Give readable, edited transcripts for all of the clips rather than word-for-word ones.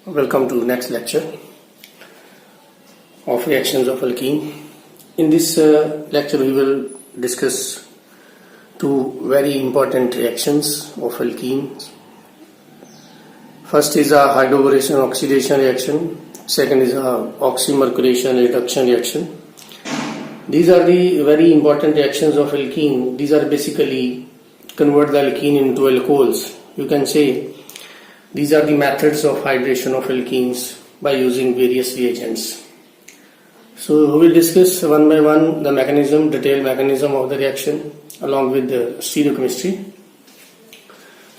Welcome to next lecture of reactions of alkene. In this lecture we will discuss two very important reactions of alkenes. First is a hydroboration oxidation reaction. Second is a oxymercuration reduction reaction. These are the very important reactions of alkene. These are basically convert the alkene into alcohols. You can say these are the methods of hydration of alkenes by using various reagents. So we will discuss one by one the mechanism, detailed mechanism of the reaction along with the stereochemistry.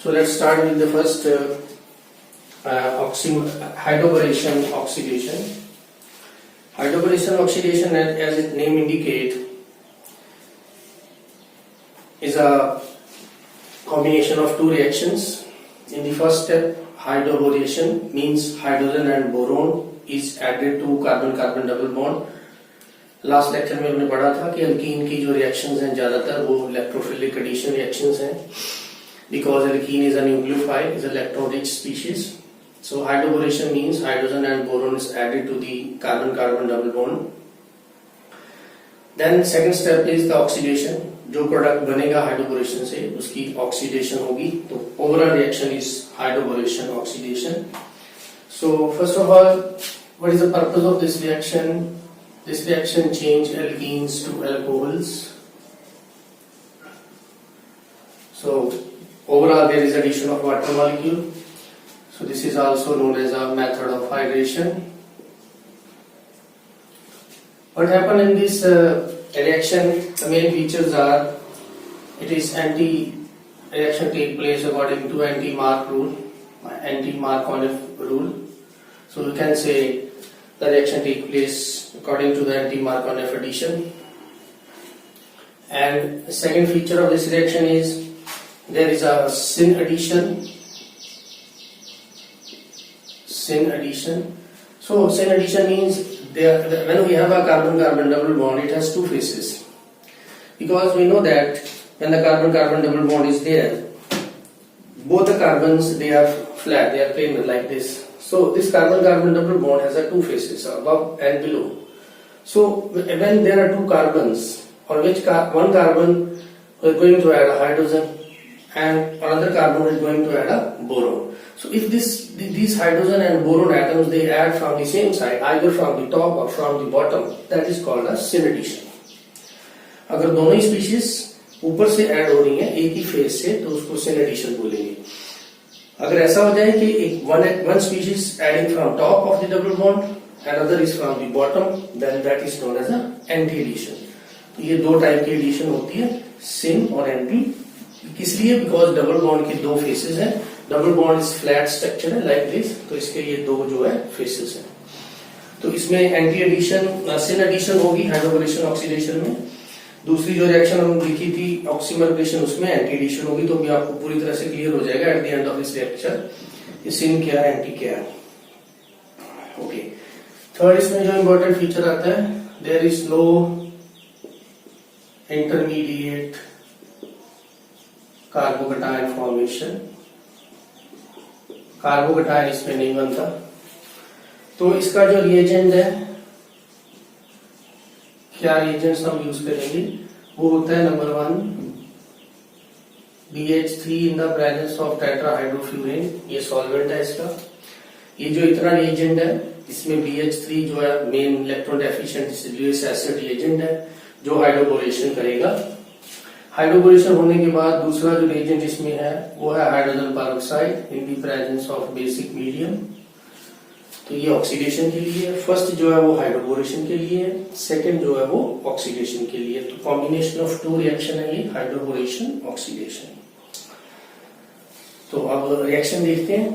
So let's start with the first hydroboration oxidation. Hydroboration oxidation, as its name indicates, is a combination of two reactions. In the first step, hydroboration means hydrogen and boron is added to carbon-carbon double bond. Last lecture में हमने पढ़ा था कि alkyne की जो reactions हैं ज्यादातर वो इलेक्ट्रोफिलिक एडिशन रिएक्शंस हैं, because alkene is a nucleophile, is electron rich species. So hydroboration means hydrogen and boron is added to the carbon-carbon double bond. Then second step is the oxidation. जो product बनेगा hydroboration से उसकी oxidation होगी. तो overall reaction is hydroboration oxidation. So first of all, what is the purpose of this reaction? This reaction change alkenes to alcohols. So overall there is addition of water molecule. So this is also known as a method of hydration. What happened in this reaction? The main features are it is reaction take place according to anti-Mark rule, anti-Markov rule. So we can say the reaction take place according to the anti-Markov addition. And the second feature of this reaction is there is a syn addition. So syn addition means when we have a carbon-carbon double bond, it has two faces. Because we know that when the carbon-carbon double bond is there, both the carbons they are flat, they are planar like this. So this carbon-carbon double bond has a two faces, above and below. So when there are two carbons, on which one carbon is going to add a hydrogen and another carbon is going to add a boron. So if these hydrogen and boron atoms they add from the same side, either from the top or from the bottom, that is called a syn addition. अगर दोनों ही species ऊपर से add हो रही हैं एक ही phase से तो उसको syn addition बोलेंगे. अगर ऐसा हो जाए कि one species adding from top of the double bond, another is from the bottom, then that is known as a anti addition. तो ये दो टाइप की एडिशन होती है, syn और anti. किस लिए? बिकॉज डबल बॉन्ड के दो फेसेस हैं. Double bond is flat structure है लाइक दिस, तो इसके ये दो जो है फेसेस हैं. तो इसमें एंटी एडिशन सिन एडिशन होगी हाइड्रोबोरेशन ऑक्सीडेशन में. दूसरी जो रिएक्शन हम लिखी थी ऑक्सीमर्कुलेशन, उसमें एंटी एडिशन होगी. तो अभी आपको पूरी तरह से क्लियर हो जाएगा at the end of this lecture sin क्या है, एंटी क्या है. ओके. थर्ड इसमें जो इम्पोर्टेंट फीचर आता है, there is no intermediate carbocation formation. Carbocation इसमें नहीं बनता. तो इसका जो रिएजेंट है, क्या रिएजेंट्स हम यूज करेंगे, वो होता है number 1 BH3 in the presence of tetrahydrofuran. ये सॉल्वेंट है इसका. ये जो इतना रिएजेंट है इसमें BH3 जो है मेन इलेक्ट्रॉन डेफिशिएंट डिस्टिलुएस एसिड रिएजेंट है जो हाइड्रोबोरेशन करेगा. हाइड्रोबोरेशन होने के बाद दूसरा जो रिएजेंट इसमें है वो है hydrogen peroxide in the presence of basic medium. तो ये ऑक्सीडेशन के लिए. फर्स्ट जो है वो हाइड्रोबोरेशन के लिए, सेकंड जो है वो ऑक्सीडेशन के लिए. तो कॉम्बिनेशन ऑफ टू रिएक्शन है ये हाइड्रोबोरेशन ऑक्सीडेशन. तो अब रिएक्शन देखते हैं.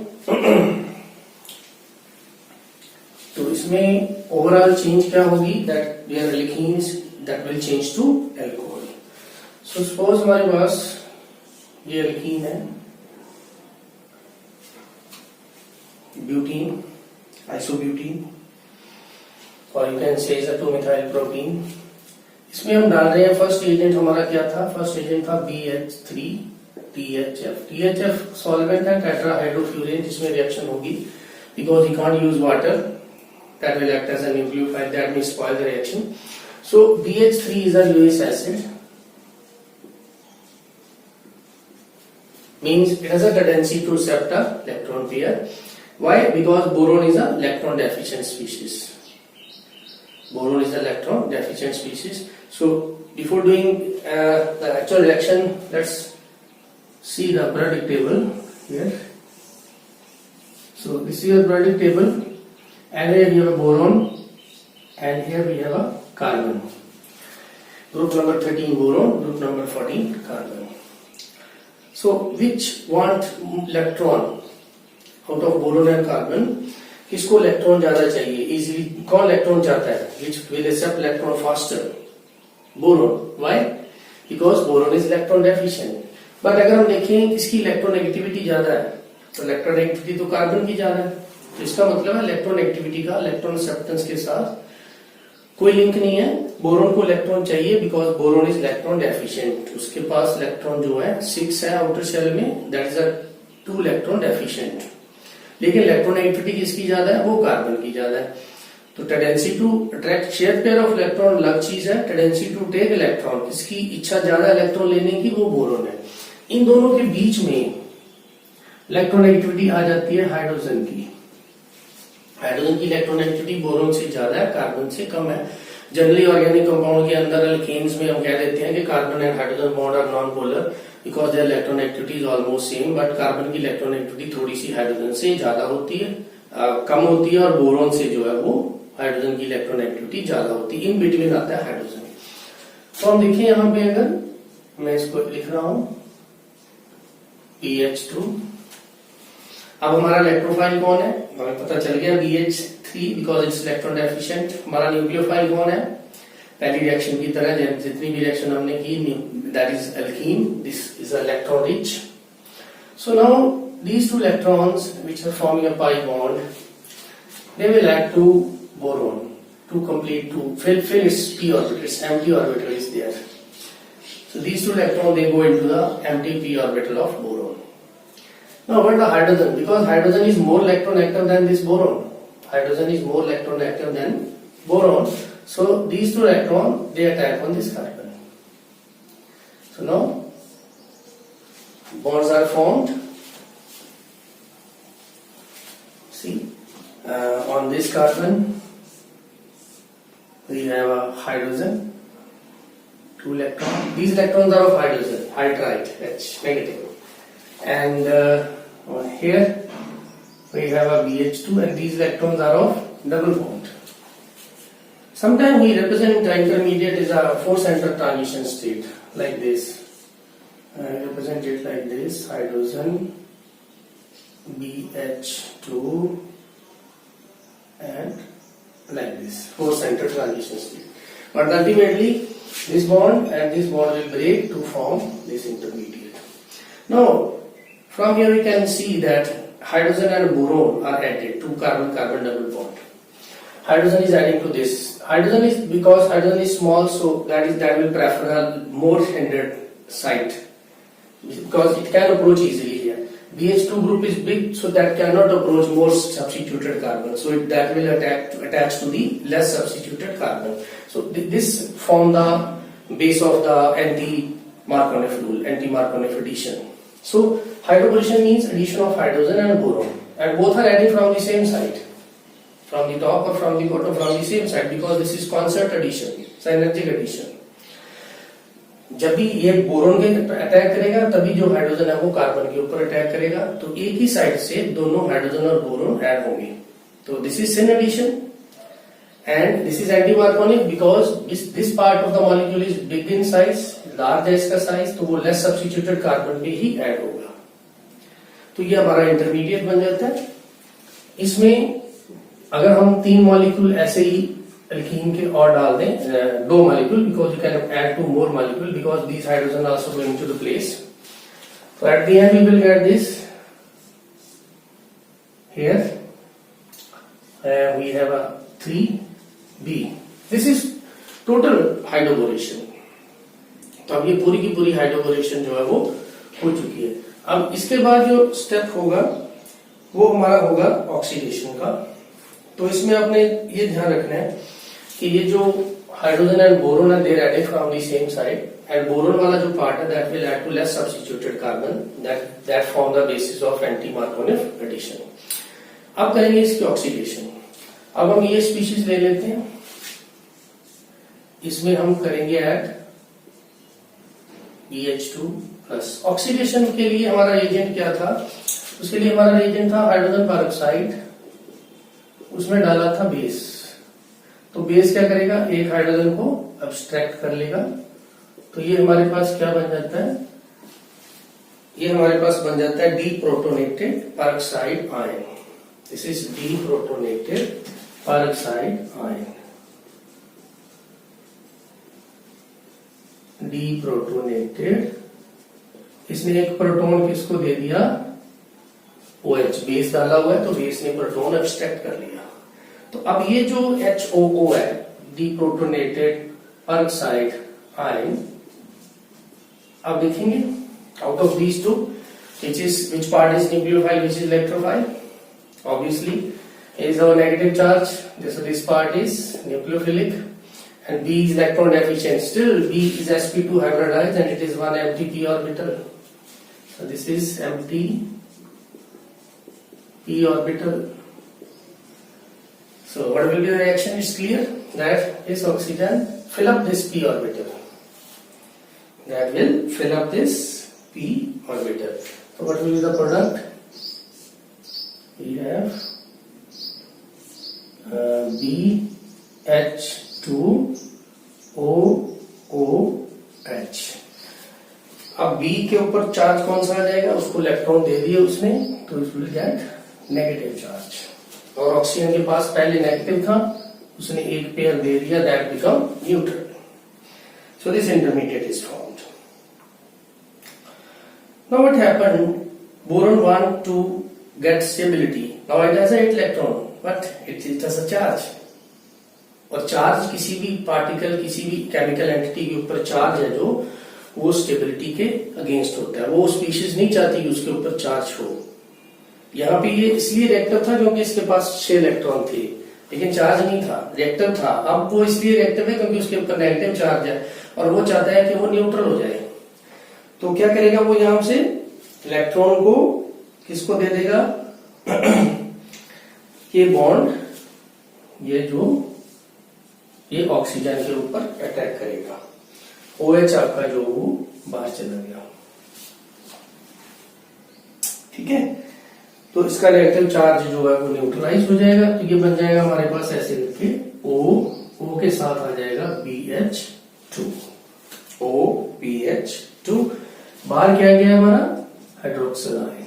तो इसमें ओवरऑल चेंज क्या होगी, that there alkenes that will change to alcohol. So suppose हमारे पास ये एल्कीन है, ब्यूटीन, आइसोब्यूटीन, और you can say 2-methyl protein. इसमें हम डाल रहे हैं फर्स्ट एजेंट हमारा क्या था, फर्स्ट एजेंट था BH3 THF. THF सॉल्वेंट है टेट्राहाइड्रोफ्यूरेन जिसमें रिएक्शन होगी because you can't use water that will act as a nucleophile, that may spoil the reaction. So BH3 is a Lewis acid, means it has a tendency to accept a electron pair. Why? Because boron is a electron deficient species. Boron is the electron deficient species. So before doing the actual reaction, let's see the periodic table here. So this is your periodic table, and here we have a boron, and here we have a carbon. Group number 13 boron, group number 14 carbon. So which want electron out of boron and carbon? किसको electron ज्यादा चाहिए? Easily कौन electron चाहता है? Which will accept electron faster? Boron. Why? Because boron is electron deficient. But अगर हम देखें इसकी इलेक्ट्रोनेगेटिविटी ज्यादा है, तो इलेक्ट्रोनेगेटिविटी तो कार्बन की ज्यादा है, तो इसका मतलब है इलेक्ट्रोनेगेटिविटी का इलेक्ट्रॉन एक्सेप्टेंस के साथ कोई लिंक नहीं है. बोरोन को इलेक्ट्रॉन चाहिए because boron is electron deficient. उसके पास इलेक्ट्रॉन जो है 6 है आउटर शेल में, that is a 2 electron deficient. लेकिन इलेक्ट्रोनेगेटिविटी किसकी ज्यादा है? वो कार्बन की ज्यादा है. तो tendency to attract share pair of electron अलग चीज है, टेंडेंसी टू टेक इलेक्ट्रॉन, किसकी इच्छा ज्यादा इलेक्ट्रॉन लेने की? वो बोरोन है. इन दोनों के बीच में इलेक्ट्रोनेगेटिविटी आ जाती है हाइड्रोजन की. हाइड्रोजन की इलेक्ट्रोनेगेटिविटी बोरोन से ज्यादा है, कार्बन से कम है. जनरली ऑर्गेनिक कंपाउंड के अंदर अल्केन्स में हम कह देते हैं कि carbon and hydrogen bond are non polar because their electronegativity is almost same. But carbon की इलेक्ट्रोनेगेटिविटी थोड़ी सी हाइड्रोजन से ज्यादा होती है, कम होती है, और बोरोन से जो है वो हाइड्रोजन की इलेक्ट्रोनेगेटिविटी ज्यादा होती है. इन बिटवीन आता है हाइड्रोजन. तो हम देखिए यहाँ पे, अगर मैं इसको लिख रहा हूं BH2. अब हमारा इलेक्ट्रोफाइल कौन है? हमें पता चल गया BH3 because it's electron deficient. हमारा न्यूक्लियोफाइल कौन है? पहली रिएक्शन की तरह जितनी भी रिएक्शन हमने की, that is alkene. This is electron rich. So now these two electrons which are forming a pi bond, they will act to boron to complete, to fill its p orbital. Its empty orbital is there. So these two electrons, they go into the empty p orbital of boron. Now what the hydrogen? Because hydrogen is more electronegative than this boron. Hydrogen is more electronegative than boron. So these two electrons, they attack on this carbon. So now bonds are formed. See, on this carbon we have a hydrogen, 2 electrons. These electrons are of hydrogen, hydride, H negative. And on here we have a BH2, and these electrons are of double bond. Sometimes we represent the intermediate as a 4-center transition state, like this. I represent it like this: hydrogen, BH2, and like this 4-center transition state. But ultimately this bond and this bond will break to form this intermediate. Now from here we can see that hydrogen and boron are added to carbon-carbon double bond. Hydrogen is adding to this. Hydrogen is, because hydrogen is small, so that will prefer a more hindered site because it can approach easily here. BH2 group is big, so that cannot approach more substituted carbon. So that will attach to the less substituted carbon. So this form the base of the anti-Markovnikov rule, anti-Markovnikov addition. So hydroposition means addition of hydrogen and boron, and both are added from the same side, from the top or from the bottom, from the same side, because this is concert addition, synergic addition. जब भी ये boron के attack करेगा तभी जो hydrogen है वो carbon के ऊपर अटैक करेगा, तो एक ही साइड से दोनों हाइड्रोजन और बोरोन ऐड होंगे. तो this is syn addition and this is anti Markovnikov because this part of the molecule is big in size, large है इसका साइज, तो वो लेस सब्स्टिट्यूटेड कार्बन में ही ऐड होगा. तो ये हमारा इंटरमीडिएट बन जाता है. इसमें अगर हम 3 मॉलिक्यूल ऐसे ही एल्कीन के और डाल दें, 2 molecule, because you can add 2 more molecule because these hydrogen also going to the place. So at the end we will get this here. We have a 3B. This is total hydroboration. तो अब ये पूरी की पूरी hydroboration जो है वो हो चुकी है. अब इसके बाद जो स्टेप होगा वो हमारा होगा ऑक्सीडेशन का। तो इसमें आपने ये ध्यान रखना है कि ये जो हाइड्रोजन एंड बोरोन है there added from the same side, and boron वाला जो पार्ट है that will add to less substituted carbon that form the basis of anti Markovnikov addition. अब करेंगे इसकी ऑक्सीडेशन। अब हम ये स्पीशीज ले लेते हैं, इसमें हम करेंगे ऐड BH2+। ऑक्सीडेशन के लिए हमारा एजेंट क्या था? उसके लिए हमारा एजेंट था हाइड्रोजन पेरोक्साइड, उसमें डाला था बेस। तो बेस क्या करेगा? एक हाइड्रोजन को अब्स्ट्रैक्ट कर लेगा, तो ये हमारे पास क्या बन जाता है? ये हमारे पास बन जाता है deprotonated peroxide ion. This is deprotonated peroxide ion. Deprotonated, इसने एक प्रोटॉन किसको दे दिया? OH, बेस डाला हुआ है तो बेस ने प्रोटॉन एब्स्ट्रैक्ट कर लिया। तो अब ये जो HOO है, डीप्रोटोनेटेड पेरोक्साइड आयन, अब देखेंगे out of these two which part is nucleophile, which is electrophile? Obviously is our negative charge, so this part is nucleophilic, and B is electron deficient. Still B is sp2 hybridized and it is one empty p orbital. So this is empty p orbital. So what will be the reaction? It's clear that this oxygen fill up this p orbital. That will fill up this p orbital. So what will be the product? We have BH2OOH। अब B के ऊपर charge कौन सा आ जाएगा? उसको electron दे दिए उसने, तो it will get negative charge. और ऑक्सीजन के पास पहले नेगेटिव था, उसने एक पेयर दे दिया, that become neutral. So this intermediate is formed. Now what happened? Boron want to get stability. Now it has 8 electron, but it has a charge. और charge किसी भी पार्टिकल, किसी भी केमिकल एंटिटी के ऊपर चार्ज है जो, वो स्टेबिलिटी के अगेंस्ट होता है। वो स्पीशीज नहीं चाहती कि उसके ऊपर चार्ज हो। यहाँ पे ये इसलिए रिएक्टिव था क्योंकि इसके पास 6 इलेक्ट्रॉन थे, लेकिन चार्ज नहीं था, रिएक्टिव था। अब वो इसलिए रिएक्टिव है क्योंकि उसके ऊपर नेगेटिव चार्ज है और वो चाहता है कि वो न्यूट्रल हो जाए। तो क्या करेगा वो? यहां से इलेक्ट्रॉन को किसको दे देगा? ये बॉन्ड, ये ऑक्सीजन के ऊपर अटैक करेगा। OH आपका जो वो बाहर चला गया, ठीक है। तो इसका रिएक्टिव चार्ज जो है वो न्यूट्रलाइज हो जाएगा। तो ये बन जाएगा हमारे पास ऐसे करके O के साथ आ जाएगा BH2, OBH2। बाहर क्या गया हमारा? Hydroxyl ion.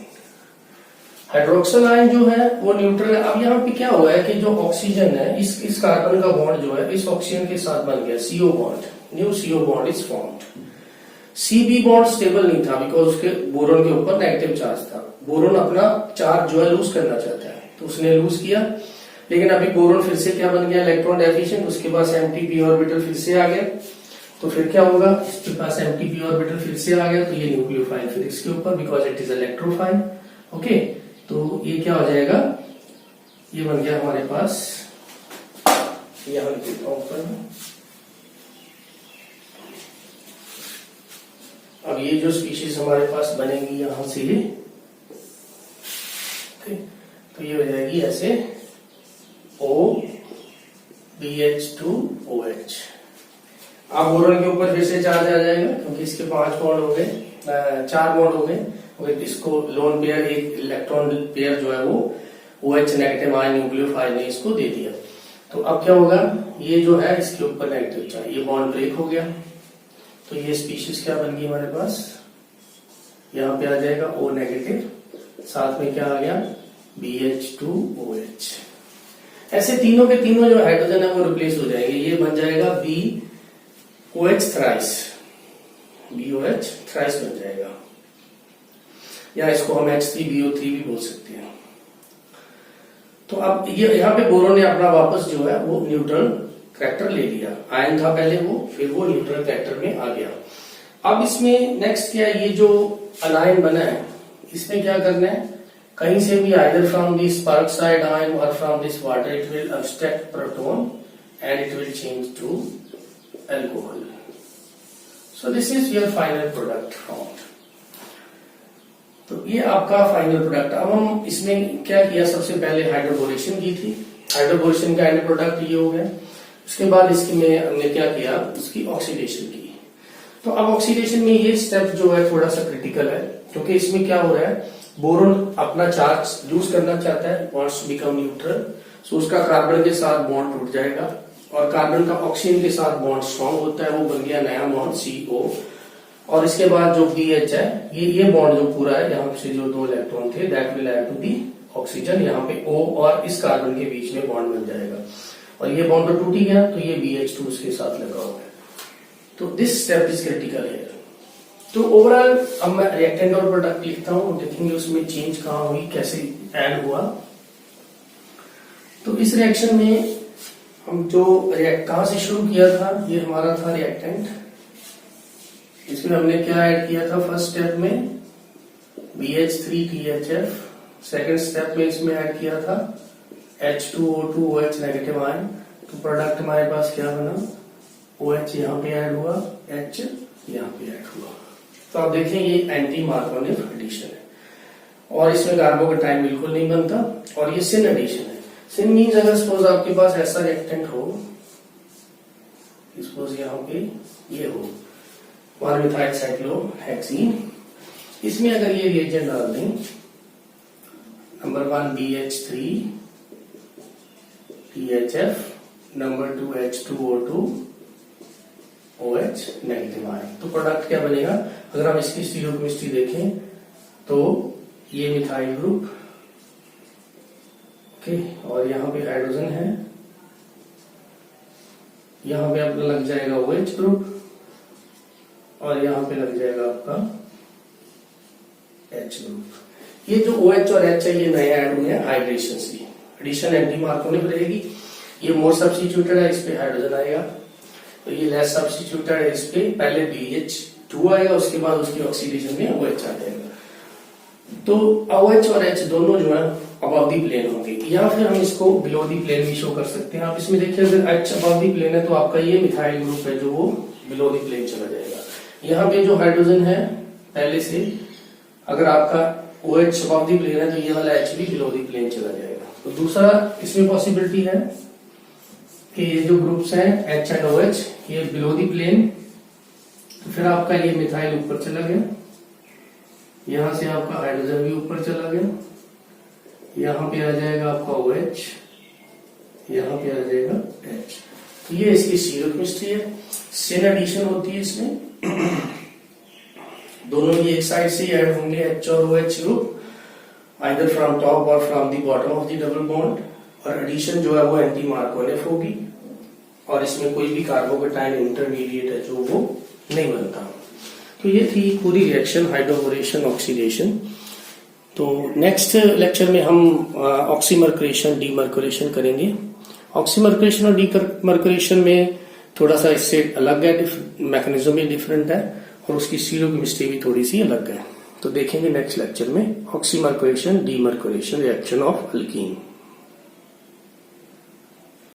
हाइड्रोक्सिल आयन जो है वो न्यूट्रल है। अब यहाँ पे क्या हुआ है कि जो ऑक्सीजन है, इस कार्बन का बॉन्ड जो है इस ऑक्सीजन के साथ बन गया CO bond, new CO bond is formed. CB bond stable नहीं था बिकॉज उसके बोरोन के ऊपर नेगेटिव चार्ज था। बोरोन अपना चार्ज जो है लूज करना चाहता है, तो उसने लूज किया, लेकिन अभी बोरोन फिर से क्या बन गया? Electron deficient. उसके पास एम्प्टी p ऑर्बिटल फिर से आ गया, तो फिर क्या होगा? इसके पास एम्प्टी p ऑर्बिटल फिर से आ गया, तो ये न्यूक्लियोफाइल फिर इसके ऊपर, because it is electrophile. Okay, तो ये क्या हो जाएगा? ये बन गया हमारे पास, यहां लिखता हूं ऊपर। अब ये जो स्पीशीज हमारे पास बनेगी यहां से, तो ये हो जाएगी ऐसे OBH2OH। अब बोरोन के ऊपर फिर से चार्ज आ जाएगा क्योंकि इसके 5 बॉन्ड हो गए, 4 बॉन्ड हो गए। इसको लोन पेयर, एक इलेक्ट्रॉन पेयर जो है वो OH नेगेटिव आयन न्यूक्लियोफाइल ने इसको दे दिया। तो अब क्या होगा? ये जो है इसके ऊपर नेगेटिव चार्ज, ये बॉन्ड ब्रेक हो गया, तो ये स्पीशीज क्या बन गई हमारे पास? यहाँ पे आ जाएगा O नेगेटिव, साथ में क्या आ गया? BH2OH। ऐसे तीनों के तीनों जो हाइड्रोजन है वो रिप्लेस हो जाएंगे। ये बन जाएगा BOH थ्राइस, BOH थ्राइस बन जाएगा, या इसको हम H3BO3 भी बोल सकते हैं। तो अब ये यहाँ पे बोरोन ने अपना वापस जो है वो न्यूट्रल कैरेक्टर ले लिया। आयन था पहले वो, फिर वो न्यूट्रल कैरेक्टर में आ गया। अब इसमें नेक्स्ट क्या है? ये जो अनायन बना है इसमें क्या करना है? कहीं से भी either from this peroxide ion or from this water it will abstract proton and it will change to alcohol. So this is your final product formed. तो ये आपका फाइनल प्रोडक्ट। अब हम इसमें क्या किया, सबसे पहले हाइड्रोबोरेशन की थी, हाइड्रोबोरेशन का एंड प्रोडक्ट ये हो गया। उसके बाद इसकी में हमने क्या किया, उसकी ऑक्सीडेशन की। तो अब ऑक्सीडेशन में ये स्टेप जो है थोड़ा सा क्रिटिकल है, क्योंकि इसमें क्या हो रहा है, बोरोन अपना चार्ज यूज करना चाहता है, वांट्स टू बिकम न्यूट्रल, सो उसका कार्बन के साथ बॉन्ड टूट जाएगा और कार्बन का ऑक्सीजन के साथ बॉन्ड स्ट्रॉन्ग होता है, वो बन गया नया बॉन्ड CO। और इसके बाद जो BH है, ये बॉन्ड जो पूरा है, यहाँ से जो 2 इलेक्ट्रॉन थे that will add to the oxygen, यहाँ पे O और इस कार्बन के बीच में बॉन्ड बन जाएगा और ये बॉन्ड तो टूट ही गया, तो ये BH2 उसके साथ लगा हुआ है। तो दिस स्टेप इज क्रिटिकल है। तो ओवरऑल अब मैं रिएक्टेंट और प्रोडक्ट लिखता हूँ, देखेंगे उसमें चेंज कहाँ हुई, कैसे ऐड हुआ। तो इस रिएक्शन में हम जो कहाँ से शुरू किया था, ये हमारा था रिएक्टेंट। इसमें हमने क्या ऐड किया था, फर्स्ट स्टेप में BH3THF, सेकेंड स्टेप में इसमें ऐड किया था H2O2 OH नेगेटिव आयन। तो प्रोडक्ट हमारे पास क्या बना, OH यहाँ पे ऐड हुआ, H यहाँ पे ऐड हुआ। तो आप देखें ये एंटी मार्कोनिक एडिशन है और इसमें कार्बोकेटाइन बिल्कुल नहीं बनता और ये सिन एडिशन है। सिन मीन्स अगर सपोज आपके पास ऐसा रिएक्टेंट हो, सपोज यहाँ पे ये हो 1-मिथाइल साइक्लोहेक्सीन, इसमें अगर ये रिएजेंट डाल दें, number 1 BH3 THF, number 2 H2O2 OH negative ion, तो प्रोडक्ट क्या बनेगा। अगर हम इसकी स्टीरियोकेमिस्ट्री देखें तो ये मिथाइल ग्रुप, ओके, और यहाँ पे हाइड्रोजन है, यहाँ पे अपना लग जाएगा OH ग्रुप और यहाँ पे लग जाएगा आपका H ग्रुप। ये जो OH और H है ये नए ऐड हुए हैं हाइड्रेशन से, एडिशन एंटी मार्कोनिक रहेगी। ये मोर सब्स्टिट्यूटेड है, इस पे हाइड्रोजन आएगा, तो ये लेस सब्स्टिट्यूटेड है, इस पे पहले BH2 आएगा, उसके बाद उसकी ऑक्सीडेशन में OH आ जाएगा। तो OH और H दोनों जो है अबव दी प्लेन होंगे, या फिर हम इसको बिलो दी प्लेन भी शो कर सकते हैं। आप इसमें देखिए अगर H अबव दी प्लेन है तो आपका ये मिथाइल ग्रुप है जो वो बिलो दी प्लेन चला जाएगा। यहाँ पे जो हाइड्रोजन है पहले से, अगर आपका OH अबव दी प्लेन है तो ये वाला H भी बिलो दी प्लेन चला जाएगा। तो दूसरा इसमें पॉसिबिलिटी है कि ये जो ग्रुप्स हैं H एंड OH ये बिलो दी प्लेन, तो फिर आपका ये मिथाइल ऊपर चला गया, यहां से आपका हाइड्रोजन भी ऊपर चला गया, यहाँ पे आ जाएगा आपका OH, यहाँ पे आ जाएगा H। तो ये इसकी स्टीरियोकेमिस्ट्री है। सिन एडिशन होती है इसमें, दोनों ही एक साइड से ऐड होंगे H और OH group, either from top और from the bottom of the double bond, और एडिशन जो है वो एंटी मार्कोनिक होगी और इसमें कोई भी कार्बोकेटाइन इंटरमीडिएट है जो वो नहीं बनता। तो ये थी पूरी रिएक्शन हाइड्रोबोरेशन ऑक्सीडेशन। तो नेक्स्ट लेक्चर में हम ऑक्सीमर्करेशन डीमर्करेशन करेंगे। ऑक्सीमर्करेशन और डीमर्करेशन में थोड़ा सा इससे अलग है, मैकेनिज्म भी डिफरेंट है और उसकी स्टीरियोकेमिस्ट्री भी थोड़ी सी अलग है। तो देखेंगे नेक्स्ट लेक्चर में ऑक्सीमर्करेशन डीमर्करेशन रिएक्शन ऑफ अल्कीन।